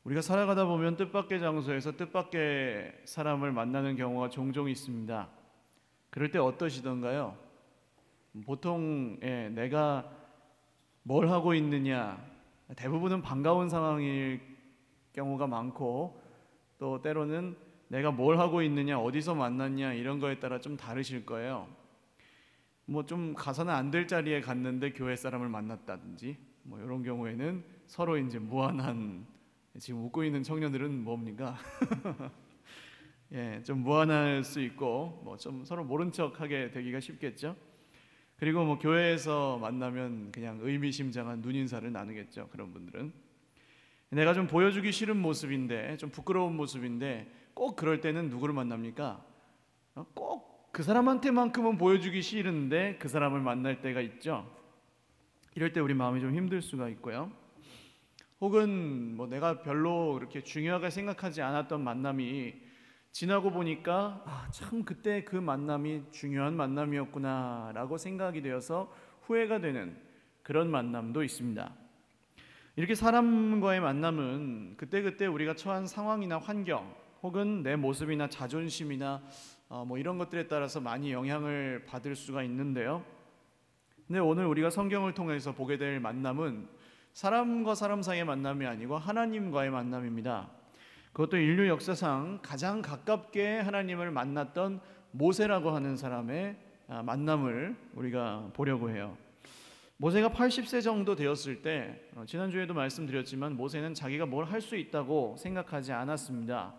우리가 살아가다 보면 뜻밖의 장소에서 뜻밖의 사람을 만나는 경우가 종종 있습니다. 그럴 때 어떠시던가요? 보통 내가 뭘 하고 있느냐, 대부분은 반가운 상황일 경우가 많고, 또 때로는 내가 뭘 하고 있느냐, 어디서 만났냐 이런 거에 따라 좀 다르실 거예요. 뭐 좀 가서는 안 될 자리에 갔는데 교회 사람을 만났다든지, 뭐 이런 경우에는 서로 이제 무한한, 지금 웃고 있는 청년들은 뭡니까? 좀 무한할 수 있고, 뭐 좀 서로 모른 척하게 되기가 쉽겠죠. 그리고 뭐 교회에서 만나면 그냥 의미심장한 눈인사를 나누겠죠. 그런 분들은 내가 좀 보여주기 싫은 모습인데, 좀 부끄러운 모습인데, 꼭 그럴 때는 누구를 만납니까? 꼭 그 사람한테만큼은 보여주기 싫은데 그 사람을 만날 때가 있죠. 이럴 때 우리 마음이 좀 힘들 수가 있고요. 혹은 뭐 내가 별로 그렇게 중요하게 생각하지 않았던 만남이 지나고 보니까 참 그때 그 만남이 중요한 만남이었구나 라고 생각이 되어서 후회가 되는 그런 만남도 있습니다. 이렇게 사람과의 만남은 그때그때 우리가 처한 상황이나 환경, 혹은 내 모습이나 자존심이나 뭐 이런 것들에 따라서 많이 영향을 받을 수가 있는데요. 근데 오늘 우리가 성경을 통해서 보게 될 만남은 사람과 사람 사이의 만남이 아니고 하나님과의 만남입니다. 그것도 인류 역사상 가장 가깝게 하나님을 만났던 모세라고 하는 사람의 만남을 우리가 보려고 해요. 모세가 80세 정도 되었을 때, 지난주에도 말씀드렸지만 모세는 자기가 뭘 할 수 있다고 생각하지 않았습니다.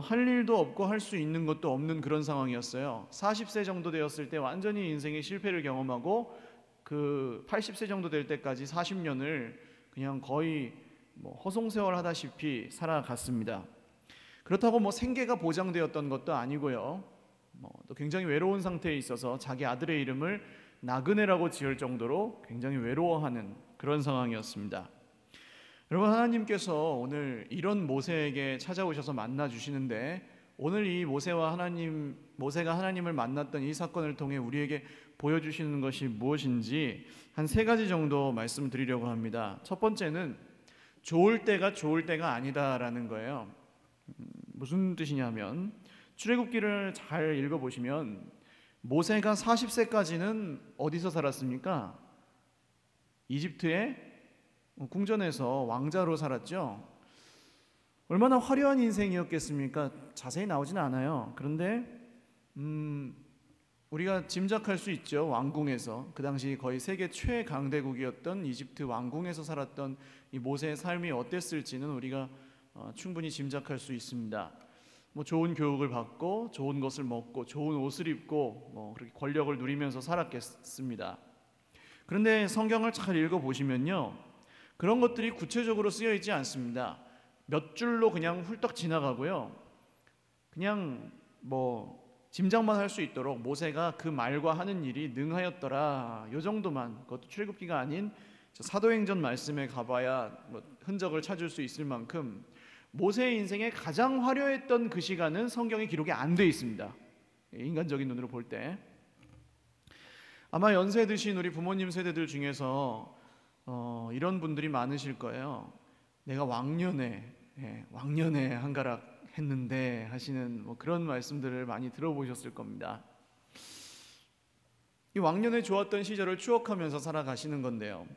할 일도 없고 할 수 있는 것도 없는 그런 상황이었어요. 40세 정도 되었을 때 완전히 인생의 실패를 경험하고, 그 80세 정도 될 때까지 40년을 그냥 거의 뭐 허송세월 하다시피 살아갔습니다. 그렇다고 뭐 생계가 보장되었던 것도 아니고요. 또 굉장히 외로운 상태에 있어서 자기 아들의 이름을 나그네라고 지을 정도로 굉장히 외로워하는 그런 상황이었습니다. 여러분, 하나님께서 오늘 이런 모세에게 찾아오셔서 만나 주시는데, 오늘 이 모세가 하나님을 만났던 이 사건을 통해 우리에게 보여주시는 것이 무엇인지 한 3가지 정도 말씀드리려고 합니다. 첫 번째는 좋을 때가 좋을 때가 아니다라는 거예요. 무슨 뜻이냐면, 출애굽기를 잘 읽어보시면 모세가 40세까지는 어디서 살았습니까? 이집트의 궁전에서 왕자로 살았죠. 얼마나 화려한 인생이었겠습니까? 자세히 나오진 않아요. 그런데 우리가 짐작할 수 있죠. 왕궁에서, 그 당시 거의 세계 최강대국이었던 이집트 왕궁에서 살았던 이 모세의 삶이 어땠을지는 우리가 충분히 짐작할 수 있습니다. 뭐 좋은 교육을 받고 좋은 것을 먹고 좋은 옷을 입고 뭐 그렇게 권력을 누리면서 살았겠습니다. 그런데 성경을 잘 읽어보시면요, 그런 것들이 구체적으로 쓰여 있지 않습니다. 몇 줄로 그냥 훌떡 지나가고요, 그냥 뭐 짐작만 할 수 있도록 모세가 그 말과 하는 일이 능하였더라, 요 정도만, 그것도 출애굽기가 아닌 사도행전 말씀에 가봐야 뭐 흔적을 찾을 수 있을 만큼 모세의 인생에 가장 화려했던 그 시간은 성경에 기록이 안 돼 있습니다. 인간적인 눈으로 볼 때. 아마 연세 드신 우리 부모님 세대들 중에서 이런 분들이 많으실 거예요. 내가 왕년에 한가락 했는데 하시는 뭐 그런 말씀들을 많이 들어보셨을 겁니다. 이 왕년에 좋았던 시절을 추억하면서 살아가시는 건데요.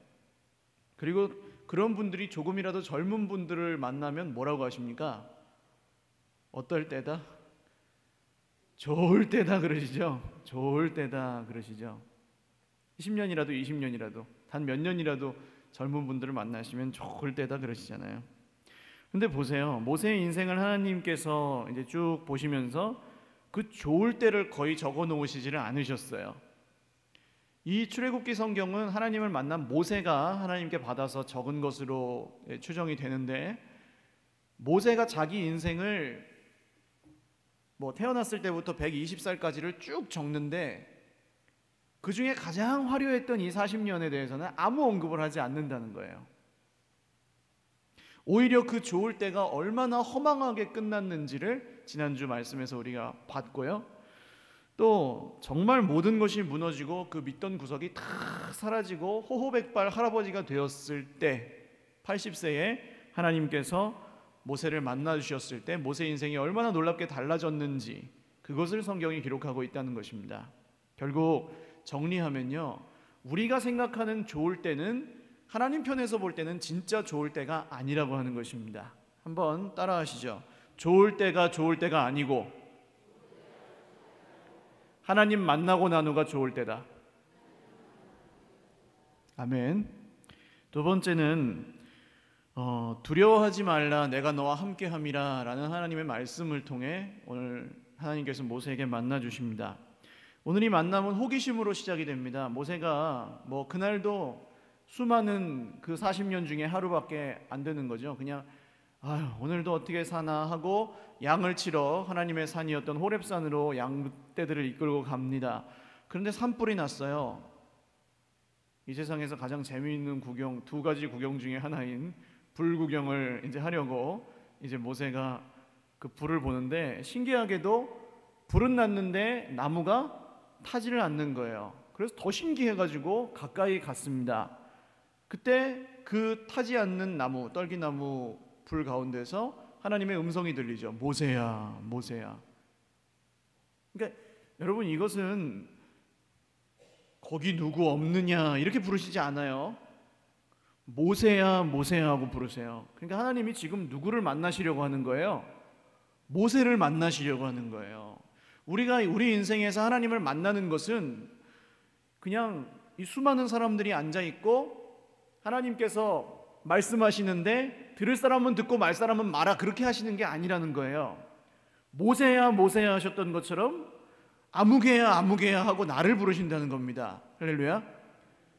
그리고 그런 분들이 조금이라도 젊은 분들을 만나면 뭐라고 하십니까? 어떨 때다? 좋을 때다 그러시죠? 좋을 때다 그러시죠? 10년이라도 20년이라도 단 몇 년이라도 젊은 분들을 만나시면 좋을 때다 그러시잖아요. 근데 보세요. 모세의 인생을 하나님께서 이제 쭉 보시면서 그 좋을 때를 거의 적어 놓으시지를 않으셨어요. 이 출애굽기 성경은 하나님을 만난 모세가 하나님께 받아서 적은 것으로 추정이 되는데, 모세가 자기 인생을 뭐 태어났을 때부터 120살까지를 쭉 적는데, 그 중에 가장 화려했던 이 40년에 대해서는 아무 언급을 하지 않는다는 거예요. 오히려 그 좋을 때가 얼마나 허망하게 끝났는지를 지난주 말씀에서 우리가 봤고요. 또 정말 모든 것이 무너지고 그 믿던 구석이 다 사라지고 호호백발 할아버지가 되었을 때, 80세에 하나님께서 모세를 만나 주셨을 때 모세 인생이 얼마나 놀랍게 달라졌는지 그것을 성경이 기록하고 있다는 것입니다. 결국 정리하면요, 우리가 생각하는 좋을 때는 하나님 편에서 볼 때는 진짜 좋을 때가 아니라고 하는 것입니다. 한번 따라하시죠. 좋을 때가 아니고 하나님 만나고 나누가 좋을 때다. 아멘. 두 번째는 두려워하지 말라 내가 너와 함께함이라 라는 하나님의 말씀을 통해 오늘 하나님께서 모세에게 만나 주십니다. 오늘 이 만남은 호기심으로 시작이 됩니다. 모세가 그날도 수많은 그 40년 중에 하루밖에 안 되는 거죠. 그냥 오늘도 어떻게 사나 하고 양을 치러 하나님의 산이었던 호렙산으로 양떼들을 이끌고 갑니다. 그런데 산불이 났어요. 이 세상에서 가장 재미있는 구경, 두 가지 구경 중에 하나인 불 구경을 이제 하려고 이제 모세가 그 불을 보는데 신기하게도 불은 났는데 나무가 타지를 않는 거예요. 그래서 더 신기해가지고 가까이 갔습니다. 그때 그 타지 않는 나무, 떨기나무 불 가운데서 하나님의 음성이 들리죠. 모세야, 모세야. 그러니까 여러분, 이것은 거기 누구 없느냐 이렇게 부르시지 않아요. 모세야, 모세야 하고 부르세요. 그러니까 하나님이 지금 누구를 만나시려고 하는 거예요? 모세를 만나시려고 하는 거예요. 우리가 우리 인생에서 하나님을 만나는 것은 그냥 이 수많은 사람들이 앉아 있고 하나님께서 말씀하시는데 들을 사람은 듣고 말 사람은 말아, 그렇게 하시는 게 아니라는 거예요. 모세야, 모세야 하셨던 것처럼 아무개야, 아무개야 하고 나를 부르신다는 겁니다. 할렐루야.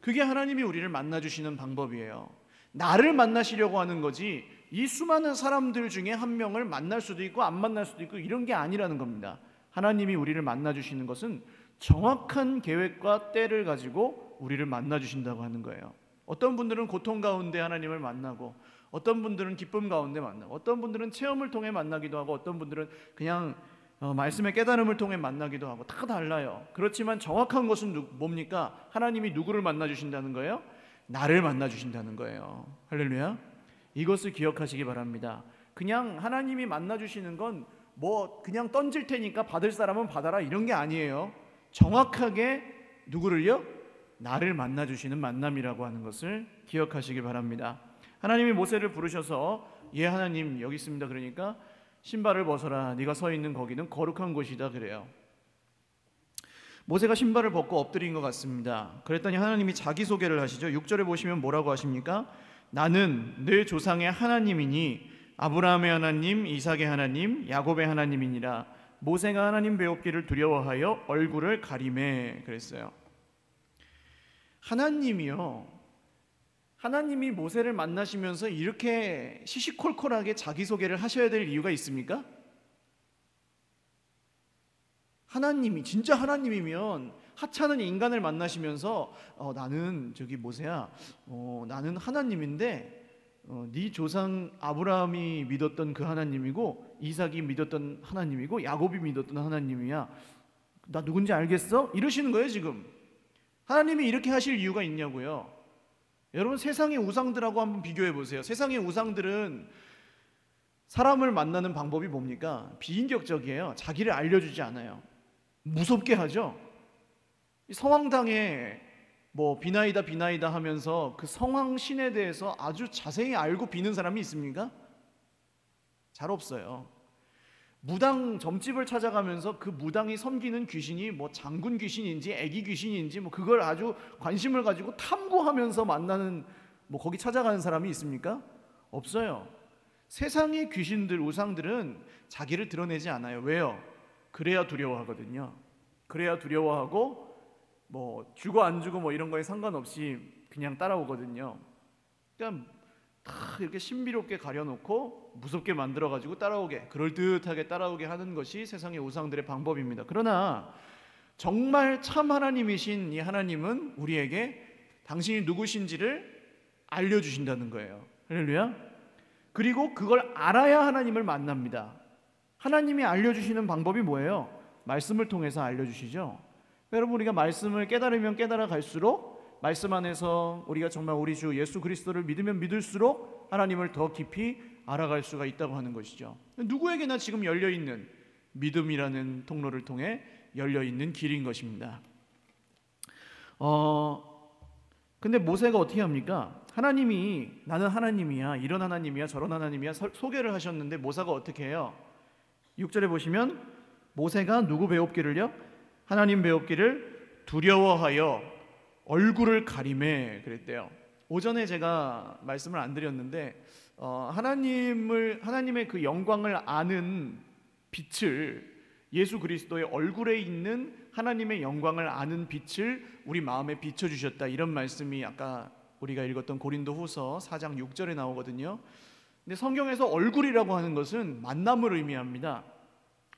그게 하나님이 우리를 만나주시는 방법이에요. 나를 만나시려고 하는 거지 이 수많은 사람들 중에 한 명을 만날 수도 있고 안 만날 수도 있고 이런 게 아니라는 겁니다. 하나님이 우리를 만나주시는 것은 정확한 계획과 때를 가지고 우리를 만나주신다고 하는 거예요. 어떤 분들은 고통 가운데 하나님을 만나고, 어떤 분들은 기쁨 가운데 만나고, 어떤 분들은 체험을 통해 만나기도 하고, 어떤 분들은 그냥 말씀의 깨달음을 통해 만나기도 하고, 다 달라요. 그렇지만 정확한 것은 뭡니까? 하나님이 누구를 만나주신다는 거예요? 나를 만나주신다는 거예요. 할렐루야. 이것을 기억하시기 바랍니다. 그냥 하나님이 만나주시는 건 그냥 던질 테니까 받을 사람은 받아라 이런 게 아니에요. 정확하게 누구를요? 나를 만나주시는 만남이라고 하는 것을 기억하시기 바랍니다. 하나님이 모세를 부르셔서 예 하나님 여기 있습니다. 그러니까 신발을 벗어라. 네가 서 있는 거기는 거룩한 곳이다 그래요. 모세가 신발을 벗고 엎드린 것 같습니다. 그랬더니 하나님이 자기소개를 하시죠. 6절에 보시면 뭐라고 하십니까? 나는 내 조상의 하나님이니 아브라함의 하나님, 이삭의 하나님, 야곱의 하나님이니라. 모세가 하나님 배웠기를 두려워하여 얼굴을 가리매 그랬어요. 하나님이 모세를 만나시면서 이렇게 시시콜콜하게 자기소개를 하셔야 될 이유가 있습니까? 하나님이 진짜 하나님이면 하찮은 인간을 만나시면서 나는 저기 모세야, 나는 하나님인데 네 조상 아브라함이 믿었던 그 하나님이고 이삭이 믿었던 하나님이고 야곱이 믿었던 하나님이야. 나 누군지 알겠어? 이러시는 거예요 지금. 하나님이 이렇게 하실 이유가 있냐고요. 여러분 세상의 우상들하고 한번 비교해 보세요. 세상의 우상들은 사람을 만나는 방법이 뭡니까? 비인격적이에요. 자기를 알려주지 않아요. 무섭게 하죠. 성황당에 비나이다 하면서 그 성황 신에 대해서 아주 자세히 알고 비는 사람이 있습니까? 잘 없어요. 무당 점집을 찾아가면서 그 무당이 섬기는 귀신이 장군 귀신인지 애기 귀신인지 그걸 아주 관심을 가지고 탐구하면서 만나는 거기 찾아가는 사람이 있습니까? 없어요. 세상의 귀신들, 우상들은 자기를 드러내지 않아요. 왜요? 그래야 두려워하거든요. 그래야 두려워하고 주고 안 주고 이런 거에 상관없이 그냥 따라오거든요. 그러니까 다 이렇게 신비롭게 가려놓고 무섭게 만들어가지고 따라오게, 그럴듯하게 따라오게 하는 것이 세상의 우상들의 방법입니다. 그러나 정말 참 하나님이신 이 하나님은 우리에게 당신이 누구신지를 알려주신다는 거예요. 할렐루야. 그리고 그걸 알아야 하나님을 만납니다. 하나님이 알려주시는 방법이 뭐예요? 말씀을 통해서 알려주시죠. 여러분 우리가 말씀을 깨달으면 깨달아 갈수록 말씀 안에서 우리가 정말 우리 주 예수 그리스도를 믿으면 믿을수록 하나님을 더 깊이 알아갈 수가 있다고 하는 것이죠. 누구에게나 지금 열려있는 믿음이라는 통로를 통해 열려있는 길인 것입니다. 근데 모세가 어떻게 합니까? 하나님이 나는 하나님이야, 이런 하나님이야, 저런 하나님이야 소개를 하셨는데 모세가 어떻게 해요? 6절에 보시면 모세가 누구 배웁기를요? 하나님 배웁기를 두려워하여 얼굴을 가리매 그랬대요. 오전에 제가 말씀을 안 드렸는데 하나님의 그 영광을 아는 빛을, 예수 그리스도의 얼굴에 있는 하나님의 영광을 아는 빛을 우리 마음에 비춰주셨다, 이런 말씀이 아까 우리가 읽었던 고린도후서 4장 6절에 나오거든요. 근데 성경에서 얼굴이라고 하는 것은 만남을 의미합니다.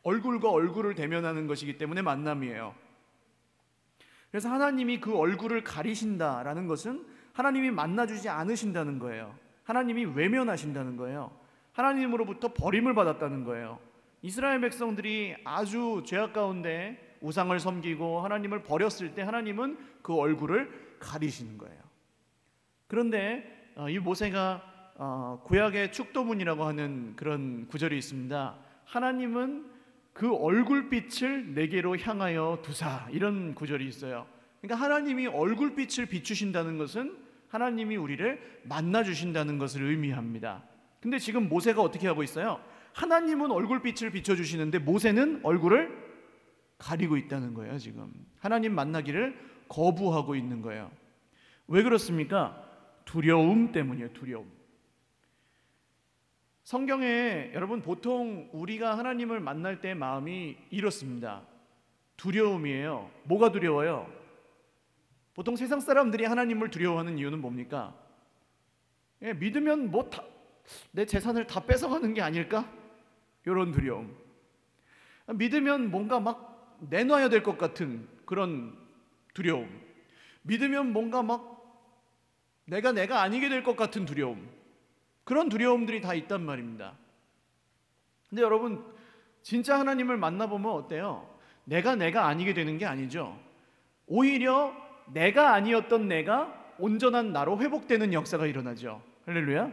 얼굴과 얼굴을 대면하는 것이기 때문에 만남이에요. 그래서 하나님이 그 얼굴을 가리신다라는 것은 하나님이 만나주지 않으신다는 거예요. 하나님이 외면하신다는 거예요. 하나님으로부터 버림을 받았다는 거예요. 이스라엘 백성들이 아주 죄악 가운데 우상을 섬기고 하나님을 버렸을 때 하나님은 그 얼굴을 가리시는 거예요. 그런데 이 모세가 구약의 축도문이라고 하는 그런 구절이 있습니다. 하나님은 그 얼굴빛을 내게로 향하여 두사, 이런 구절이 있어요. 그러니까 하나님이 얼굴빛을 비추신다는 것은 하나님이 우리를 만나주신다는 것을 의미합니다. 근데 지금 모세가 어떻게 하고 있어요? 하나님은 얼굴빛을 비춰주시는데 모세는 얼굴을 가리고 있다는 거예요. 지금 하나님 만나기를 거부하고 있는 거예요. 왜 그렇습니까? 두려움 때문이에요. 두려움. 성경에 여러분 보통 우리가 하나님을 만날 때 마음이 이렇습니다. 두려움이에요. 뭐가 두려워요? 보통 세상 사람들이 하나님을 두려워하는 이유는 뭡니까? 믿으면 뭐 내 재산을 다 뺏어가는 게 아닐까? 이런 두려움. 믿으면 뭔가 막 내놔야 될 것 같은 그런 두려움. 믿으면 뭔가 막 내가 아니게 될 것 같은 두려움. 그런 두려움들이 다 있단 말입니다. 근데 여러분 진짜 하나님을 만나보면 어때요? 내가 아니게 되는 게 아니죠. 오히려 내가 아니었던 내가 온전한 나로 회복되는 역사가 일어나죠. 할렐루야.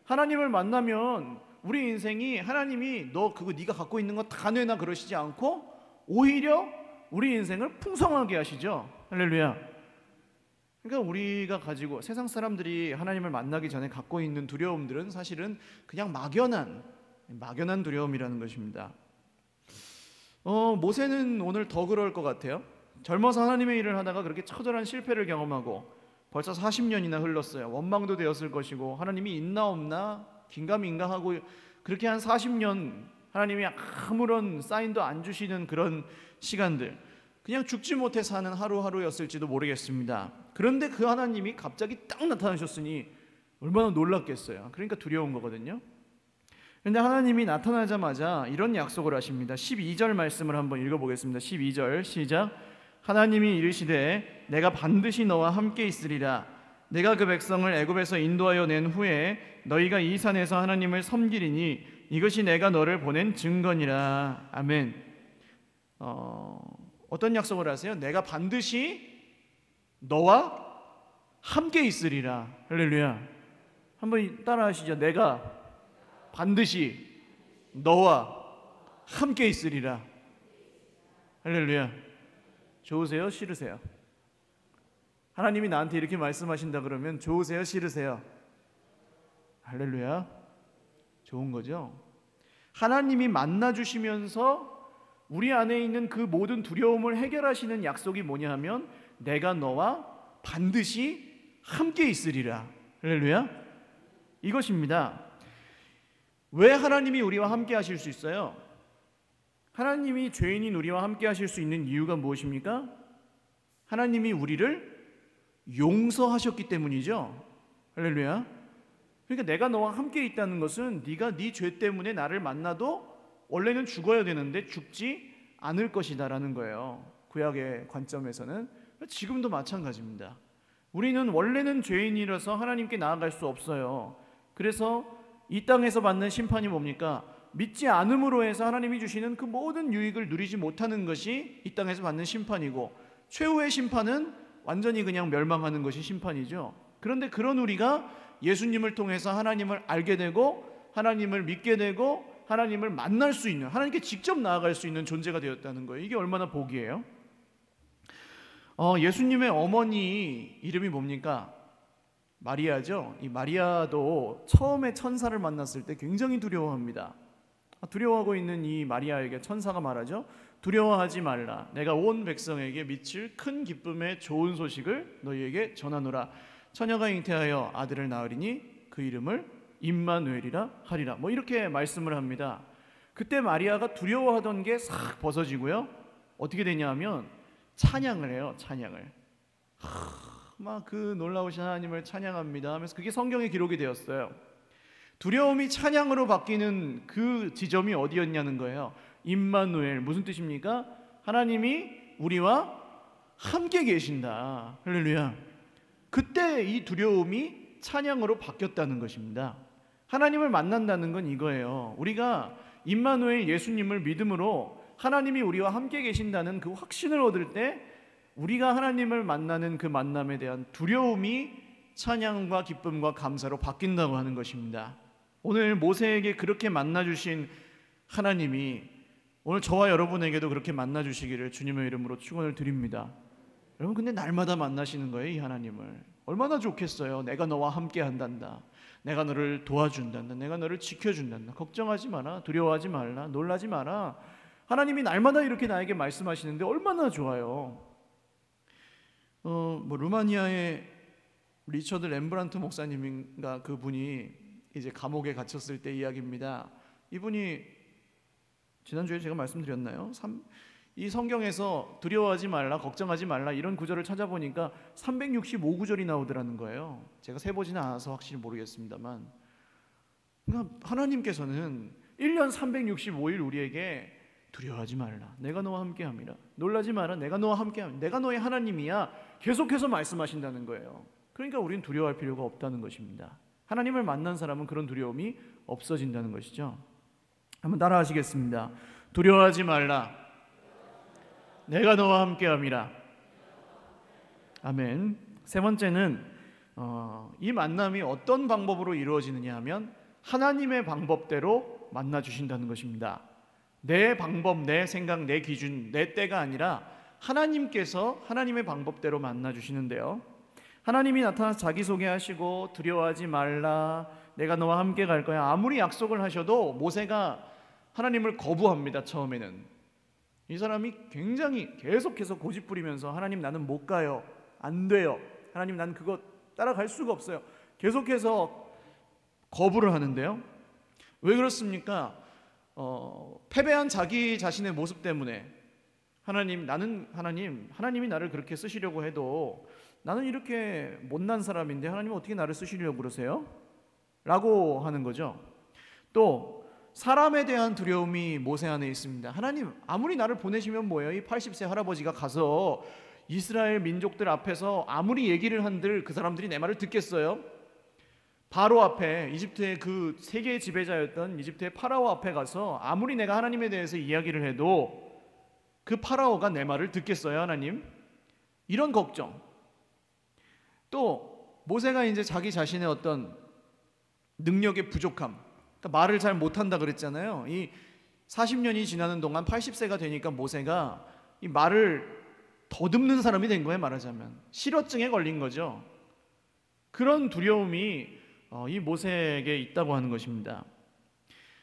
하나님을 만나면 우리 인생이 하나님이 너 그거 네가 갖고 있는 거 다 내놔 그러시지 않고 오히려 우리 인생을 풍성하게 하시죠. 할렐루야. 그러니까 우리가 가지고 세상 사람들이 하나님을 만나기 전에 갖고 있는 두려움들은 사실은 그냥 막연한 두려움이라는 것입니다. 모세는 오늘 더 그럴 것 같아요. 젊어서 하나님의 일을 하다가 그렇게 처절한 실패를 경험하고 벌써 40년이나 흘렀어요. 원망도 되었을 것이고 하나님이 있나 없나 긴가민가 하고 그렇게 한 40년 하나님이 아무런 사인도 안 주시는 그런 시간들, 그냥 죽지 못해 사는 하루하루였을지도 모르겠습니다. 그런데 그 하나님이 갑자기 딱 나타나셨으니 얼마나 놀랐겠어요. 그러니까 두려운 거거든요. 그런데 하나님이 나타나자마자 이런 약속을 하십니다. 12절 말씀을 한번 읽어보겠습니다. 12절 시작. 하나님이 이르시되 내가 반드시 너와 함께 있으리라. 내가 그 백성을 애굽에서 인도하여 낸 후에 너희가 이 산에서 하나님을 섬기리니 이것이 내가 너를 보낸 증거니라. 아멘. 어떤 약속을 하세요? 내가 반드시 너와 함께 있으리라. 할렐루야. 한번 따라 하시죠. 내가 반드시 너와 함께 있으리라. 할렐루야. 좋으세요? 싫으세요? 하나님이 나한테 이렇게 말씀하신다 그러면 좋으세요? 싫으세요? 할렐루야. 좋은 거죠. 하나님이 만나주시면서 우리 안에 있는 그 모든 두려움을 해결하시는 약속이 뭐냐 하면 내가 너와 반드시 함께 있으리라. 할렐루야. 이것입니다. 왜 하나님이 우리와 함께 하실 수 있어요? 하나님이 죄인인 우리와 함께 하실 수 있는 이유가 무엇입니까? 하나님이 우리를 용서하셨기 때문이죠. 할렐루야. 그러니까 내가 너와 함께 있다는 것은 네가 네 죄 때문에 나를 만나도 원래는 죽어야 되는데 죽지 않을 것이다라는 거예요. 구약의 관점에서는. 지금도 마찬가지입니다. 우리는 원래는 죄인이라서 하나님께 나아갈 수 없어요. 그래서 이 땅에서 받는 심판이 뭡니까? 믿지 않음으로 해서 하나님이 주시는 그 모든 유익을 누리지 못하는 것이 이 땅에서 받는 심판이고, 최후의 심판은 완전히 그냥 멸망하는 것이 심판이죠. 그런데 그런 우리가 예수님을 통해서 하나님을 알게 되고 하나님을 믿게 되고 하나님을 만날 수 있는, 하나님께 직접 나아갈 수 있는 존재가 되었다는 거예요. 이게 얼마나 복이에요. 예수님의 어머니 이름이 뭡니까? 마리아죠. 이 마리아도 처음에 천사를 만났을 때 굉장히 두려워합니다. 두려워하고 있는 이 마리아에게 천사가 말하죠. 두려워하지 말라. 내가 온 백성에게 미칠 큰 기쁨의 좋은 소식을 너희에게 전하노라. 처녀가 잉태하여 아들을 낳으리니 그 이름을 임마누엘이라 하리라. 뭐 이렇게 말씀을 합니다. 그때 마리아가 두려워하던 게 싹 벗어지고요. 어떻게 되냐면 찬양을 해요. 찬양을. 막 그 놀라우신 하나님을 찬양합니다 하면서 그게 성경에 기록이 되었어요. 두려움이 찬양으로 바뀌는 그 지점이 어디였냐는 거예요. 임마누엘, 무슨 뜻입니까? 하나님이 우리와 함께 계신다. 할렐루야. 그때 이 두려움이 찬양으로 바뀌었다는 것입니다. 하나님을 만난다는 건 이거예요. 우리가 임마누엘 예수님을 믿음으로 하나님이 우리와 함께 계신다는 그 확신을 얻을 때 우리가 하나님을 만나는 그 만남에 대한 두려움이 찬양과 기쁨과 감사로 바뀐다고 하는 것입니다. 오늘 모세에게 그렇게 만나주신 하나님이 오늘 저와 여러분에게도 그렇게 만나주시기를 주님의 이름으로 축원을 드립니다. 여러분, 근데 날마다 만나시는 거예요. 이 하나님을. 얼마나 좋겠어요. 내가 너와 함께 한단다. 내가 너를 도와준단다. 내가 너를 지켜준단다. 걱정하지 마라. 두려워하지 말라. 놀라지 마라. 하나님이 날마다 이렇게 나에게 말씀하시는데 얼마나 좋아요. 루마니아의 리처드 렘브란트 목사님인가 그분이 이제 감옥에 갇혔을 때 이야기입니다. 이분이 지난주에 제가 말씀드렸나요? 이 성경에서 두려워하지 말라, 걱정하지 말라 이런 구절을 찾아보니까 365구절이 나오더라는 거예요. 제가 세보지는 않아서 확실히 모르겠습니다만, 그러니까 하나님께서는 1년 365일 우리에게 두려워하지 말라, 내가 너와 함께함이라, 놀라지 마라, 내가 너와 함께함, 내가 너의 하나님이야, 계속해서 말씀하신다는 거예요. 그러니까 우리는 두려워할 필요가 없다는 것입니다. 하나님을 만난 사람은 그런 두려움이 없어진다는 것이죠. 한번 따라 하시겠습니다. 두려워하지 말라, 내가 너와 함께함이라. 아멘. 세 번째는 이 만남이 어떤 방법으로 이루어지느냐 하면 하나님의 방법대로 만나 주신다는 것입니다. 내 방법, 내 생각, 내 기준, 내 때가 아니라 하나님께서 하나님의 방법대로 만나 주시는데요. 하나님이 나타나서 자기소개하시고 두려워하지 말라, 내가 너와 함께 갈 거야, 아무리 약속을 하셔도 모세가 하나님을 거부합니다. 처음에는 이 사람이 굉장히 계속해서 고집부리면서 하나님 나는 못 가요, 안 돼요, 하나님 난 그거 따라갈 수가 없어요, 계속해서 거부를 하는데요. 왜 그렇습니까? 패배한 자기 자신의 모습 때문에 하나님이 나를 그렇게 쓰시려고 해도 나는 이렇게 못난 사람인데 하나님은 어떻게 나를 쓰시려고 그러세요? 라고 하는 거죠. 또 사람에 대한 두려움이 모세 안에 있습니다. 하나님 아무리 나를 보내시면 뭐예요? 이 80세 할아버지가 가서 이스라엘 민족들 앞에서 아무리 얘기를 한들 그 사람들이 내 말을 듣겠어요? 바로 앞에, 이집트의 그 세계의 지배자였던 이집트의 파라오 앞에 가서 아무리 내가 하나님에 대해서 이야기를 해도 그 파라오가 내 말을 듣겠어요? 하나님? 이런 걱정. 또 모세가 이제 자기 자신의 어떤 능력의 부족함, 그러니까 말을 잘 못한다 그랬잖아요. 이 40년이 지나는 동안 80세가 되니까 모세가 이 말을 더듬는 사람이 된 거예요. 말하자면 실어증에 걸린 거죠. 그런 두려움이 이 모세에게 있다고 하는 것입니다.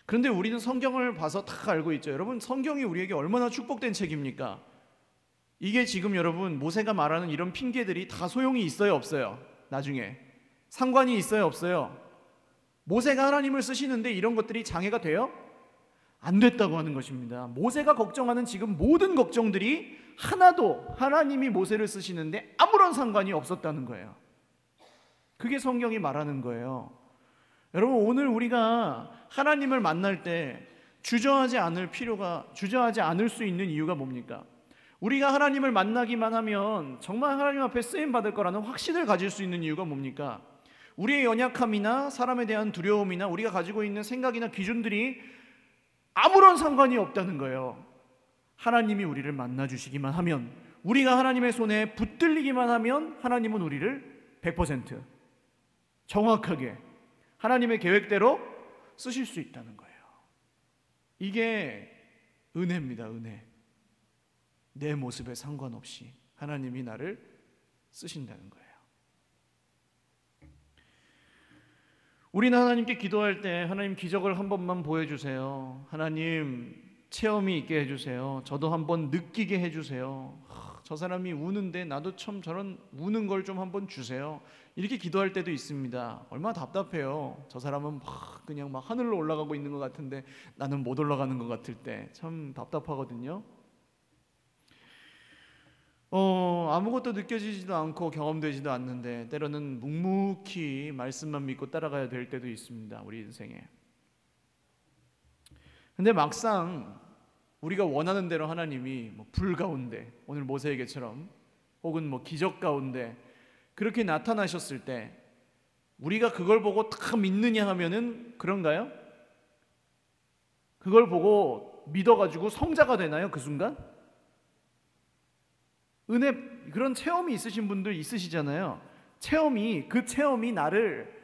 그런데 우리는 성경을 봐서 다 알고 있죠. 여러분, 성경이 우리에게 얼마나 축복된 책입니까? 이게 지금 여러분 모세가 말하는 이런 핑계들이 다 소용이 있어요, 없어요? 나중에 상관이 있어요, 없어요? 모세가 하나님을 쓰시는데 이런 것들이 장애가 돼요? 안 됐다고 하는 것입니다. 모세가 걱정하는 지금 모든 걱정들이 하나도 하나님이 모세를 쓰시는데 아무런 상관이 없었다는 거예요. 그게 성경이 말하는 거예요. 여러분, 오늘 우리가 하나님을 만날 때 주저하지 않을 수 있는 이유가 뭡니까? 우리가 하나님을 만나기만 하면 정말 하나님 앞에 쓰임 받을 거라는 확신을 가질 수 있는 이유가 뭡니까? 우리의 연약함이나 사람에 대한 두려움이나 우리가 가지고 있는 생각이나 기준들이 아무런 상관이 없다는 거예요. 하나님이 우리를 만나 주시기만 하면, 우리가 하나님의 손에 붙들리기만 하면 하나님은 우리를 100% 정확하게 하나님의 계획대로 쓰실 수 있다는 거예요. 이게 은혜입니다. 은혜. 내 모습에 상관없이 하나님이 나를 쓰신다는 거예요. 우리는 하나님께 기도할 때 하나님 기적을 한 번만 보여주세요. 하나님 체험이 있게 해주세요. 저도 한번 느끼게 해주세요. 저 사람이 우는데 나도 참 저런 우는 걸 좀 한번 주세요. 이렇게 기도할 때도 있습니다. 얼마나 답답해요. 저 사람은 그냥 막 하늘로 올라가고 있는 것 같은데 나는 못 올라가는 것 같을 때 참 답답하거든요. 아무것도 느껴지지도 않고 경험되지도 않는데 때로는 묵묵히 말씀만 믿고 따라가야 될 때도 있습니다. 우리 인생에. 근데 막상 우리가 원하는 대로 하나님이 불 가운데 오늘 모세에게처럼 혹은 기적 가운데 그렇게 나타나셨을 때 우리가 그걸 보고 다 믿느냐 하면은 그런가요? 그걸 보고 믿어가지고 성자가 되나요? 그 순간? 은혜 그런 체험이 있으신 분들 있으시잖아요. 그 체험이 나를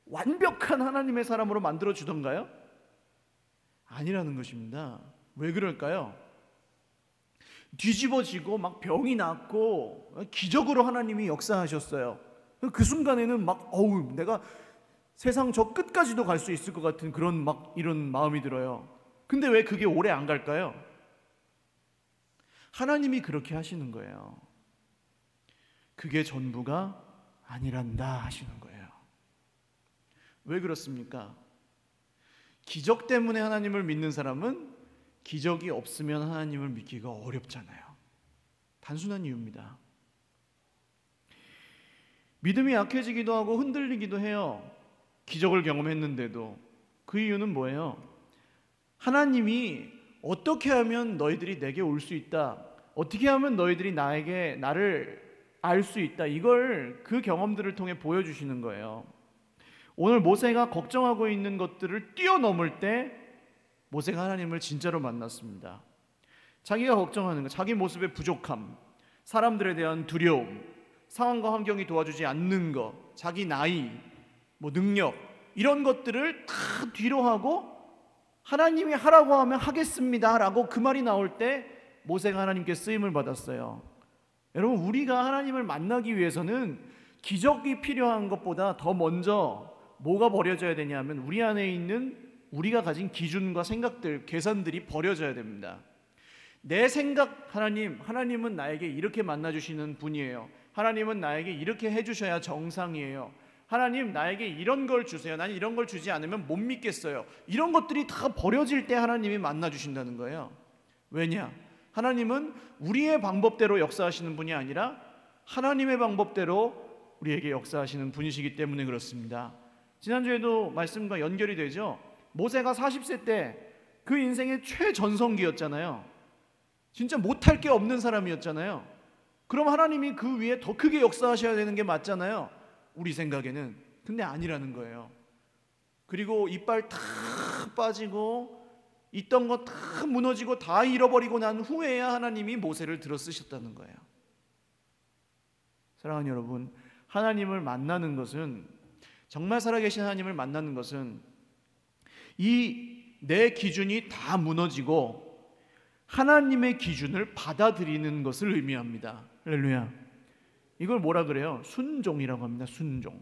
완벽한 하나님의 사람으로 만들어 주던가요? 아니라는 것입니다. 왜 그럴까요? 뒤집어지고 막 병이 났고 기적으로 하나님이 역사하셨어요. 그 순간에는 내가 세상 저 끝까지도 갈 수 있을 것 같은 그런 이런 마음이 들어요. 근데 왜 그게 오래 안 갈까요? 하나님이 그렇게 하시는 거예요. 그게 전부가 아니란다 하시는 거예요. 왜 그렇습니까? 기적 때문에 하나님을 믿는 사람은 기적이 없으면 하나님을 믿기가 어렵잖아요. 단순한 이유입니다. 믿음이 약해지기도 하고 흔들리기도 해요. 기적을 경험했는데도. 그 이유는 뭐예요? 하나님이 어떻게 하면 너희들이 내게 올 수 있다, 어떻게 하면 너희들이 나를 알 수 있다, 이걸 그 경험들을 통해 보여주시는 거예요. 오늘 모세가 걱정하고 있는 것들을 뛰어넘을 때 모세가 하나님을 진짜로 만났습니다. 자기가 걱정하는 것, 자기 모습의 부족함, 사람들에 대한 두려움, 상황과 환경이 도와주지 않는 것, 자기 나이, 능력, 이런 것들을 다 뒤로 하고 하나님이 하라고 하면 하겠습니다 라고 그 말이 나올 때 모세가 하나님께 쓰임을 받았어요. 여러분, 우리가 하나님을 만나기 위해서는 기적이 필요한 것보다 더 먼저 뭐가 버려져야 되냐면 우리 안에 있는 우리가 가진 기준과 생각들, 계산들이 버려져야 됩니다. 내 생각, 하나님은 나에게 이렇게 만나주시는 분이에요. 하나님은 나에게 이렇게 해주셔야 정상이에요. 하나님 나에게 이런 걸 주세요. 나는 이런 걸 주지 않으면 못 믿겠어요. 이런 것들이 다 버려질 때 하나님이 만나주신다는 거예요. 왜냐? 하나님은 우리의 방법대로 역사하시는 분이 아니라 하나님의 방법대로 우리에게 역사하시는 분이시기 때문에 그렇습니다. 지난주에도 말씀과 연결이 되죠. 모세가 40세 때 그 인생의 최전성기였잖아요. 진짜 못할 게 없는 사람이었잖아요. 그럼 하나님이 그 위에 더 크게 역사하셔야 되는 게 맞잖아요, 우리 생각에는. 근데 아니라는 거예요. 그리고 이빨 다 빠지고 있던 거 다 무너지고 다 잃어버리고 난 후에야 하나님이 모세를 들어 쓰셨다는 거예요. 사랑하는 여러분, 하나님을 만나는 것은, 정말 살아계신 하나님을 만나는 것은 이 내 기준이 다 무너지고 하나님의 기준을 받아들이는 것을 의미합니다. 할렐루야. 이걸 뭐라 그래요? 순종이라고 합니다. 순종.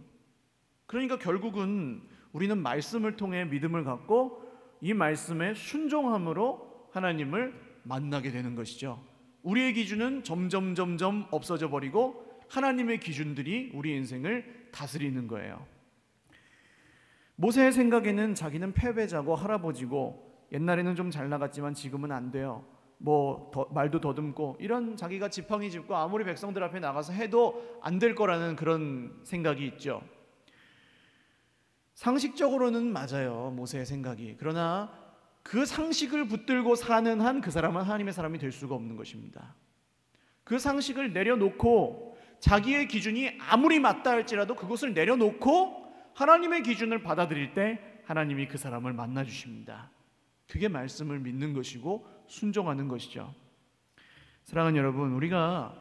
그러니까 결국은 우리는 말씀을 통해 믿음을 갖고 이 말씀에 순종함으로 하나님을 만나게 되는 것이죠. 우리의 기준은 점점 없어져 버리고 하나님의 기준들이 우리 인생을 다스리는 거예요. 모세의 생각에는 자기는 패배자고 할아버지고 옛날에는 좀 잘 나갔지만 지금은 안 돼요. 말도 더듬고 이런 자기가 지팡이 짚고 아무리 백성들 앞에 나가서 해도 안 될 거라는 그런 생각이 있죠. 상식적으로는 맞아요, 모세의 생각이. 그러나 그 상식을 붙들고 사는 한 그 사람은 하나님의 사람이 될 수가 없는 것입니다. 그 상식을 내려놓고 자기의 기준이 아무리 맞다 할지라도 그것을 내려놓고 하나님의 기준을 받아들일 때 하나님이 그 사람을 만나주십니다. 그게 말씀을 믿는 것이고 순종하는 것이죠. 사랑하는 여러분, 우리가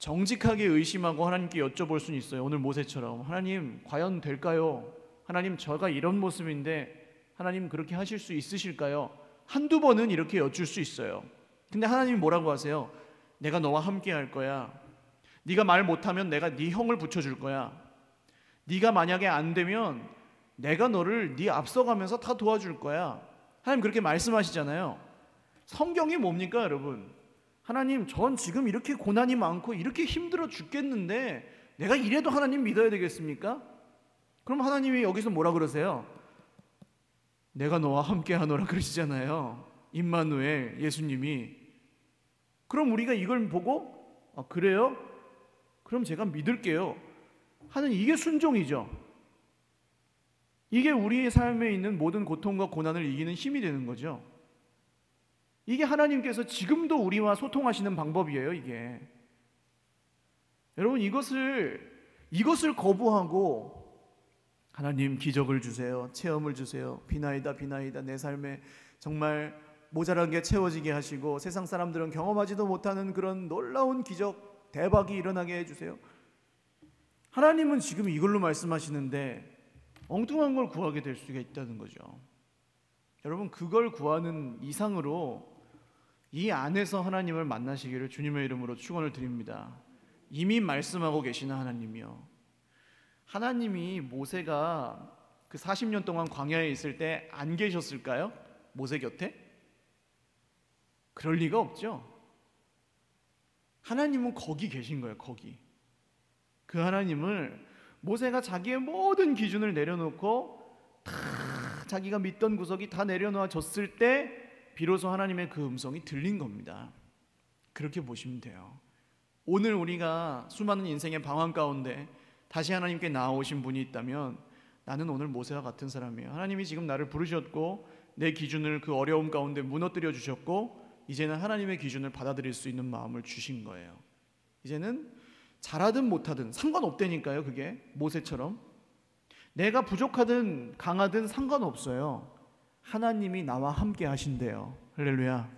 정직하게 의심하고 하나님께 여쭤볼 수는 있어요. 오늘 모세처럼 하나님 과연 될까요? 하나님 저가 이런 모습인데 하나님 그렇게 하실 수 있으실까요? 한두 번은 이렇게 여쭐 수 있어요. 근데 하나님이 뭐라고 하세요? 내가 너와 함께 할 거야. 네가 말 못하면 내가 네 형을 붙여줄 거야. 네가 만약에 안 되면 내가 너를 네 앞서가면서 다 도와줄 거야. 하나님 그렇게 말씀하시잖아요. 성경이 뭡니까 여러분? 하나님 전 지금 이렇게 고난이 많고 이렇게 힘들어 죽겠는데 내가 이래도 하나님 믿어야 되겠습니까? 그럼 하나님이 여기서 뭐라 그러세요? 내가 너와 함께 하노라 그러시잖아요. 임마누엘 예수님이. 그럼 우리가 이걸 보고 그래요? 그럼 제가 믿을게요 하는 이게 순종이죠. 이게 우리의 삶에 있는 모든 고통과 고난을 이기는 힘이 되는 거죠. 이게 하나님께서 지금도 우리와 소통하시는 방법이에요. 이게 여러분 이것을 거부하고 하나님 기적을 주세요, 체험을 주세요, 비나이다 내 삶에 정말 모자란 게 채워지게 하시고 세상 사람들은 경험하지도 못하는 그런 놀라운 기적 대박이 일어나게 해주세요. 하나님은 지금 이걸로 말씀하시는데 엉뚱한 걸 구하게 될 수가 있다는 거죠. 여러분 그걸 구하는 이상으로 이 안에서 하나님을 만나시기를 주님의 이름으로 축원을 드립니다. 이미 말씀하고 계시는 하나님이요. 하나님이 모세가 그 40년 동안 광야에 있을 때 안 계셨을까요? 모세 곁에? 그럴 리가 없죠. 하나님은 거기 계신 거예요. 거기. 그 하나님을 모세가 자기의 모든 기준을 내려놓고 다 자기가 믿던 구석이 다 내려놓아졌을 때 비로소 하나님의 그 음성이 들린 겁니다. 그렇게 보시면 돼요. 오늘 우리가 수많은 인생의 방황 가운데 다시 하나님께 나아오신 분이 있다면 나는 오늘 모세와 같은 사람이에요. 하나님이 지금 나를 부르셨고 내 기준을 그 어려움 가운데 무너뜨려 주셨고 이제는 하나님의 기준을 받아들일 수 있는 마음을 주신 거예요. 이제는 잘하든 못하든 상관없다니까요. 그게 모세처럼 내가 부족하든 강하든 상관없어요. 하나님이 나와 함께 하신대요. 할렐루야.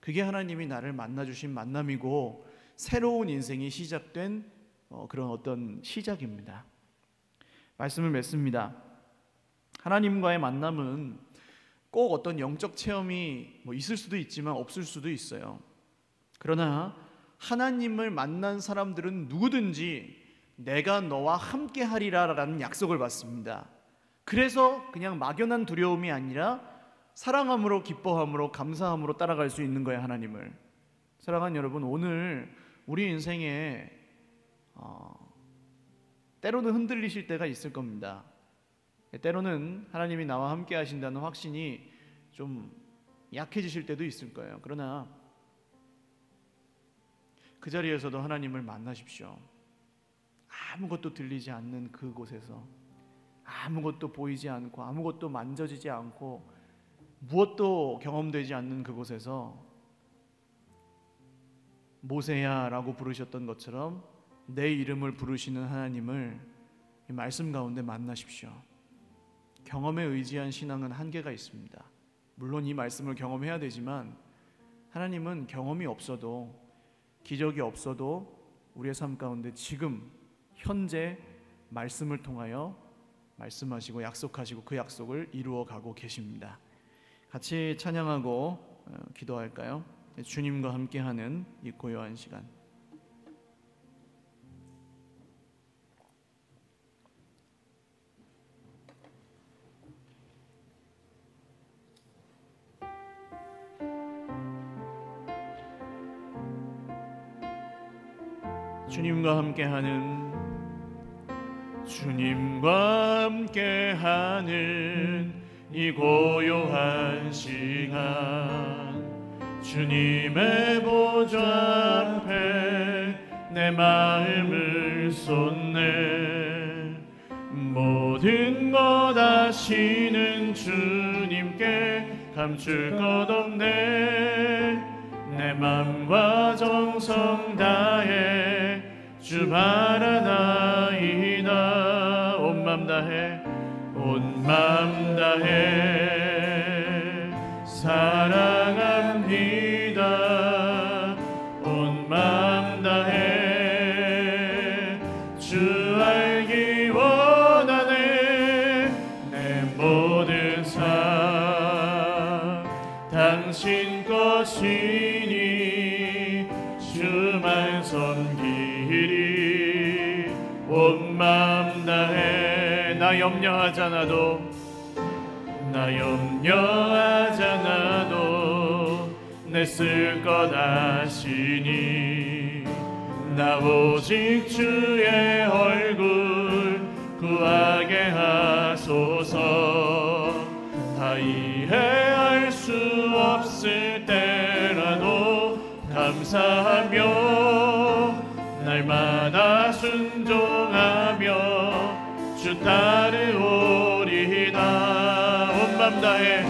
그게 하나님이 나를 만나주신 만남이고 새로운 인생이 시작된 그런 어떤 시작입니다. 말씀을 맺습니다. 하나님과의 만남은 꼭 어떤 영적 체험이 있을 수도 있지만 없을 수도 있어요. 그러나 하나님을 만난 사람들은 누구든지 내가 너와 함께 하리라 라는 약속을 받습니다. 그래서 그냥 막연한 두려움이 아니라 사랑함으로 기뻐함으로 감사함으로 따라갈 수 있는 거예요. 하나님을. 사랑하는 여러분, 오늘 우리 인생에 때로는 흔들리실 때가 있을 겁니다. 때로는 하나님이 나와 함께 하신다는 확신이 좀 약해지실 때도 있을 거예요. 그러나 그 자리에서도 하나님을 만나십시오. 아무것도 들리지 않는 그곳에서, 아무것도 보이지 않고 아무것도 만져지지 않고 무엇도 경험되지 않는 그곳에서 모세야 라고 부르셨던 것처럼 내 이름을 부르시는 하나님을 이 말씀 가운데 만나십시오. 경험에 의지한 신앙은 한계가 있습니다. 물론 이 말씀을 경험해야 되지만 하나님은 경험이 없어도 기적이 없어도 우리의 삶 가운데 지금 현재 말씀을 통하여 말씀하시고 약속하시고 그 약속을 이루어 가고 계십니다. 같이 찬양하고 기도할까요? 주님과 함께하는 이 고요한 시간. 주님과 함께하는 이 고요한 시간, 주님의 보좌 앞에 내 마음을 쏟네. 모든 것 아시는 주님께 감출 것 없네. 내 맘과 정성 다해 주 바라나이다. 온 맘 다해 사랑합니다. 온 맘 다해 모든 삶 당신 것이니 주만 섬기리 온 마음 다해 나 염려하잖아도 내 쓸 것 아시니 나 오직 주의 얼굴 구하게 하소서 다 이해할 수 없을 때라도 감사하며 날마다 순종하며 주 따르오리다 온 맘 다해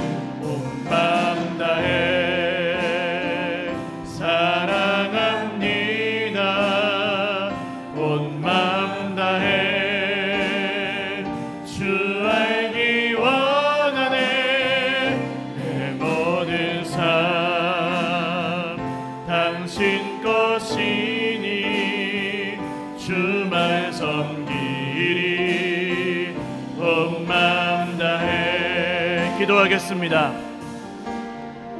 사랑합니다 온 맘 다해 주 알기 원하네 내 모든 삶 당신 것이니 주만 섬기리 온 맘 다해 기도하겠습니다.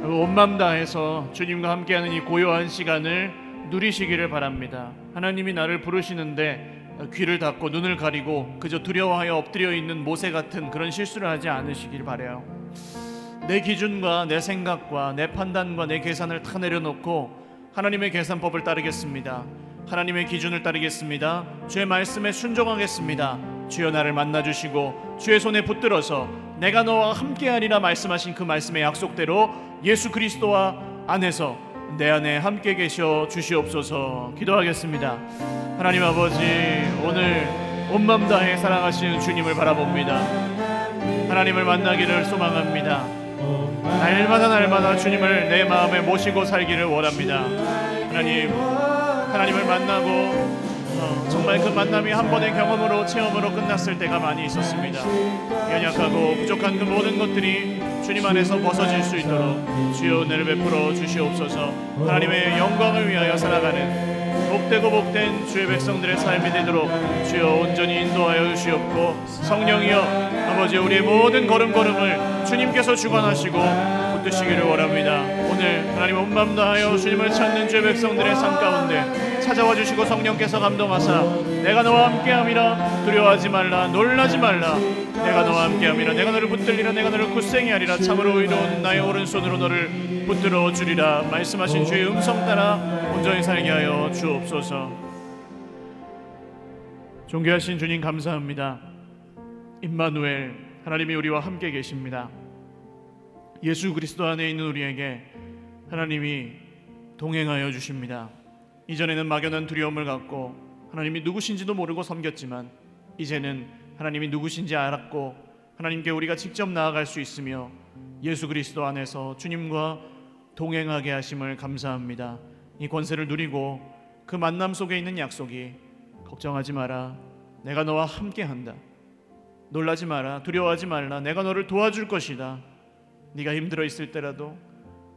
온 맘 다해서 주님과 함께하는 이 고요한 시간을 누리시기를 바랍니다. 하나님이 나를 부르시는데 귀를 닫고 눈을 가리고 그저 두려워하여 엎드려 있는 모세 같은 그런 실수를 하지 않으시길 바라요. 내 기준과 내 생각과 내 판단과 내 계산을 다 내려놓고 하나님의 계산법을 따르겠습니다. 하나님의 기준을 따르겠습니다. 주의 말씀에 순종하겠습니다. 주여 나를 만나주시고 주의 손에 붙들어서 내가 너와 함께하리라 말씀하신 그 말씀의 약속대로 예수 그리스도와 안에서 내 안에 함께 계셔 주시옵소서. 기도하겠습니다. 하나님 아버지, 오늘 온 맘 다해 사랑하시는 주님을 바라봅니다. 하나님을 만나기를 소망합니다. 날마다 주님을 내 마음에 모시고 살기를 원합니다. 하나님을 만나고 정말 그 만남이 한 번의 경험으로 체험으로 끝났을 때가 많이 있었습니다. 연약하고 부족한 그 모든 것들이 주님 안에서 벗어질 수 있도록 주여 은혜를 베풀어 주시옵소서. 하나님의 영광을 위하여 살아가는 복되고 복된 주의 백성들의 삶이 되도록 주여 온전히 인도하여 주시옵고, 성령이여 아버지 우리의 모든 걸음걸음을 주님께서 주관하시고 붙드시기를 원합니다. 오늘 하나님 온 마음 다하여 주님을 찾는 주의 백성들의 삶 가운데 찾아와 주시고 성령께서 감동하사 내가 너와 함께함이라 두려워하지 말라 놀라지 말라 내가 너와 함께함이라 내가 너를 붙들리라 내가 너를 굳세게 하리라 참으로 의로운 나의 오른손으로 너를 붙들어 주리라 말씀하신 주의 음성 따라 온전히 살게 하여 주옵소서. 존귀하신 주님 감사합니다. 임마누엘 하나님이 우리와 함께 계십니다. 예수 그리스도 안에 있는 우리에게 하나님이 동행하여 주십니다. 이전에는 막연한 두려움을 갖고 하나님이 누구신지도 모르고 섬겼지만 이제는 하나님이 누구신지 알았고 하나님께 우리가 직접 나아갈 수 있으며 예수 그리스도 안에서 주님과 동행하게 하심을 감사합니다. 이 권세를 누리고 그 만남 속에 있는 약속이 걱정하지 마라 내가 너와 함께한다 놀라지 마라 두려워하지 말라 내가 너를 도와줄 것이다 네가 힘들어 있을 때라도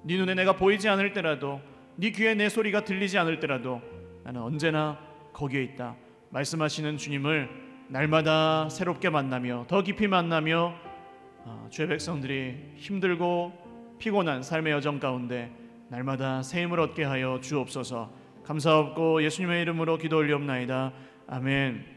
네 눈에 내가 보이지 않을 때라도 네 귀에 내 소리가 들리지 않을 때라도 나는 언제나 거기에 있다 말씀하시는 주님을 날마다 새롭게 만나며 더 깊이 만나며 주의 백성들이 힘들고 피곤한 삶의 여정 가운데 날마다 새 힘을 얻게 하여 주옵소서. 감사하옵고 예수님의 이름으로 기도 올리옵나이다. 아멘.